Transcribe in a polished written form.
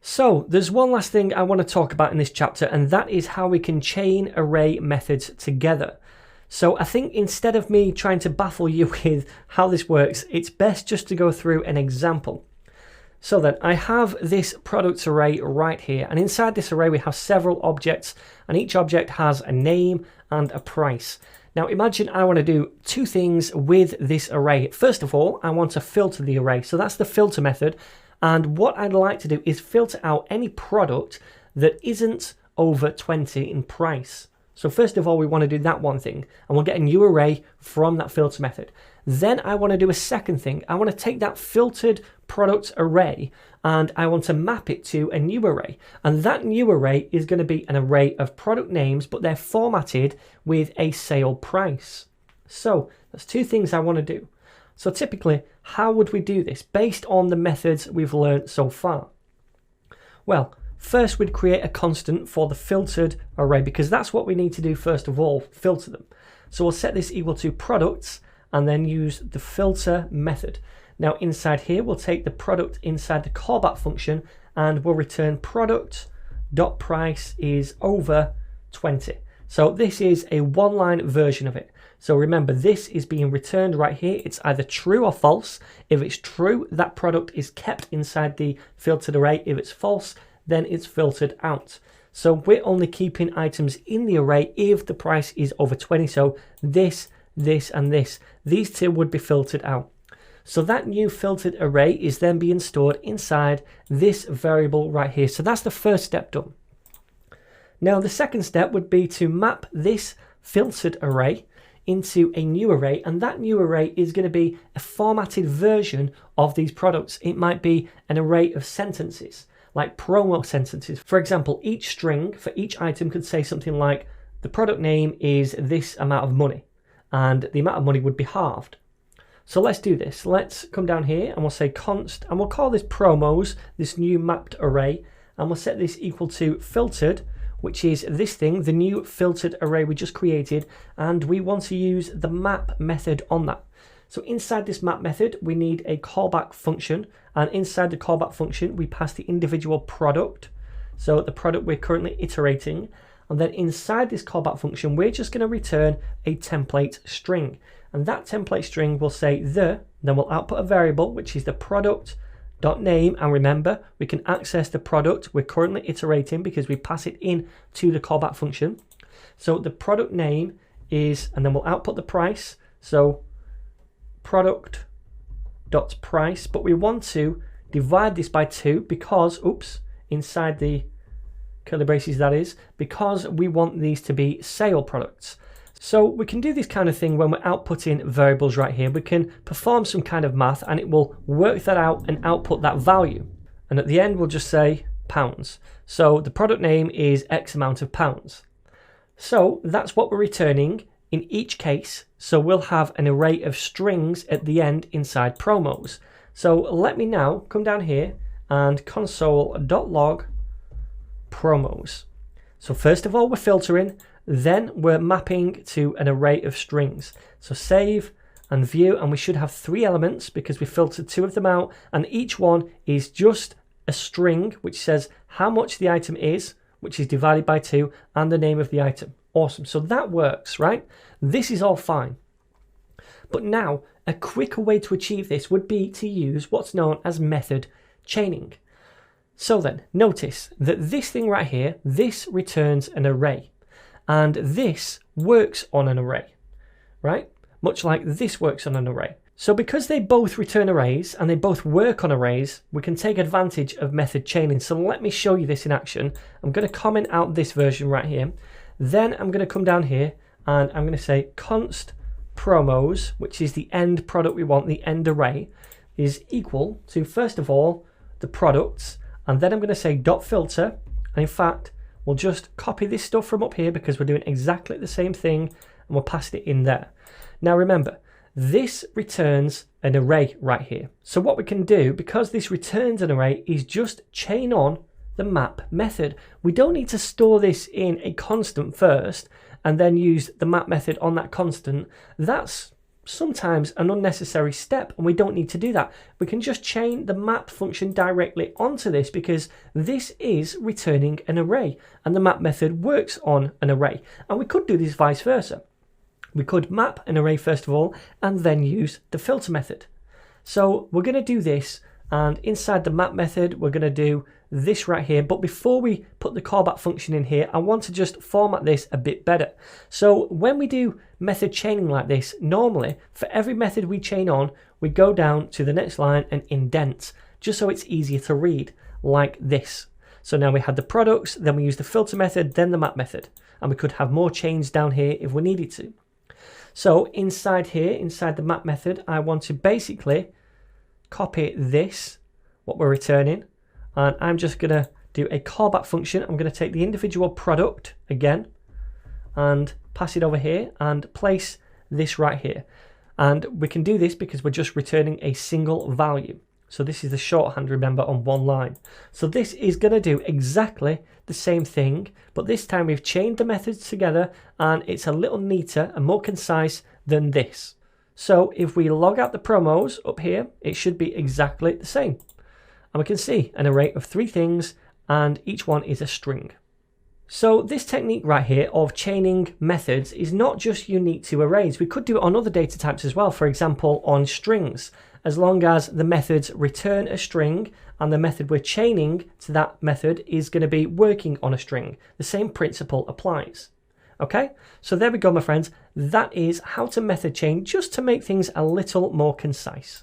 So there's one last thing I want to talk about in this chapter, and that is how we can chain array methods together. So I think instead of me trying to baffle you with how this works, it's best just to go through an example. So then I have this products array right here, and inside this array we have several objects, and each object has a name and a price. Now imagine I want to do two things with this array. First of all, I want to filter the array. So that's the filter method. And what I'd like to do is filter out any product that isn't over 20 in price. So first of all, we want to do that one thing, and we'll get a new array from that filter method. Then I want to do a second thing. I want to take that filtered product array and I want to map it to a new array. And that new array is going to be an array of product names, but they're formatted with a sale price. So that's two things I want to do. So typically, how would we do this based on the methods we've learned so far? Well, first we'd create a constant for the filtered array, because that's what we need to do first of all, filter them. So we'll set this equal to products and then use the filter method. Now inside here, we'll take the product inside the callback function and we'll return product.price is over 20. So this is a one-line version of it. So remember, this is being returned right here. It's either true or false. If it's true, that product is kept inside the filtered array. If it's false, then it's filtered out. So we're only keeping items in the array if the price is over 20. So this, and this. These two would be filtered out. So that new filtered array is then being stored inside this variable right here. So that's the first step done. Now the second step would be to map this filtered array into a new array, and that new array is going to be a formatted version of these products. It might be an array of sentences, like promo sentences. For example, each string for each item could say something like, the product name is this amount of money, and the amount of money would be halved. So let's do this. Let's come down here and we'll say const, and we'll call this promos, this new mapped array, and we'll set this equal to filtered, which is this thing, the new filtered array we just created, and we want to use the map method on that. So inside this map method, we need a callback function, and inside the callback function, we pass the individual product, so the product we're currently iterating, and then inside this callback function, we're just going to return a template string, and that template string will say then we'll output a variable, which is the product.name, and remember, we can access the product we're currently iterating because we pass it in to the callback function. So the product name is, and then we'll output the price, so product.price, but we want to divide this by 2 because, inside the curly braces that is, because we want these to be sale products. So we can do this kind of thing when we're outputting variables right here. We can perform some kind of math and it will work that out and output that value. And at the end, we'll just say pounds. So the product name is X amount of pounds. So that's what we're returning in each case. So we'll have an array of strings at the end inside promos. So let me now come down here and console.log promos. So first of all, we're filtering. Then we're mapping to an array of strings. So save and view, and we should have 3 elements because we filtered 2 of them out, and each one is just a string which says how much the item is, which is divided by 2, and the name of the item. Awesome. So that works, right? This is all fine. But now, a quicker way to achieve this would be to use what's known as method chaining. So then, notice that this thing right here, this returns an array. And this works on an array, right? Much like this works on an array. So because they both return arrays and they both work on arrays, we can take advantage of method chaining. So let me show you this in action. I'm going to comment out this version right here. Then I'm going to come down here and I'm going to say const promos, which is the end product we want, the end array, is equal to, first of all, the products. And then I'm going to say dot filter. And in fact, we'll just copy this stuff from up here because we're doing exactly the same thing and we'll pass it in there. Now remember, this returns an array right here. So what we can do, because this returns an array, is just chain on the map method. We don't need to store this in a constant first and then use the map method on that constant. That's sometimes an unnecessary step, and we don't need to do that. We can just chain the map function directly onto this because this is returning an array and the map method works on an array. And we could do this vice versa. We could map an array first of all and then use the filter method. So we're going to do this, and inside the map method we're going to do this right here. But before we put the callback function in here, I want to just format this a bit better. So when we do method chaining like this, normally for every method we chain on, we go down to the next line and indent, just so it's easier to read, like this. So now we had the products, then we use the filter method, then the map method, and we could have more chains down here if we needed to. So inside here, inside the map method, I want to basically copy this, what we're returning, and I'm just going to do a callback function. I'm going to take the individual product again and pass it over here and place this right here. And we can do this because we're just returning a single value. So this is the shorthand, remember, on one line. So this is going to do exactly the same thing, but this time we've chained the methods together and it's a little neater and more concise than this. So if we log out the promos up here, it should be exactly the same. And we can see an array of 3 things and each one is a string. So this technique right here of chaining methods is not just unique to arrays. We could do it on other data types as well, for example on strings. As long as the methods return a string and the method we're chaining to that method is going to be working on a string, the same principle applies. Okay, so there we go, my friends. That is how to method chain, just to make things a little more concise.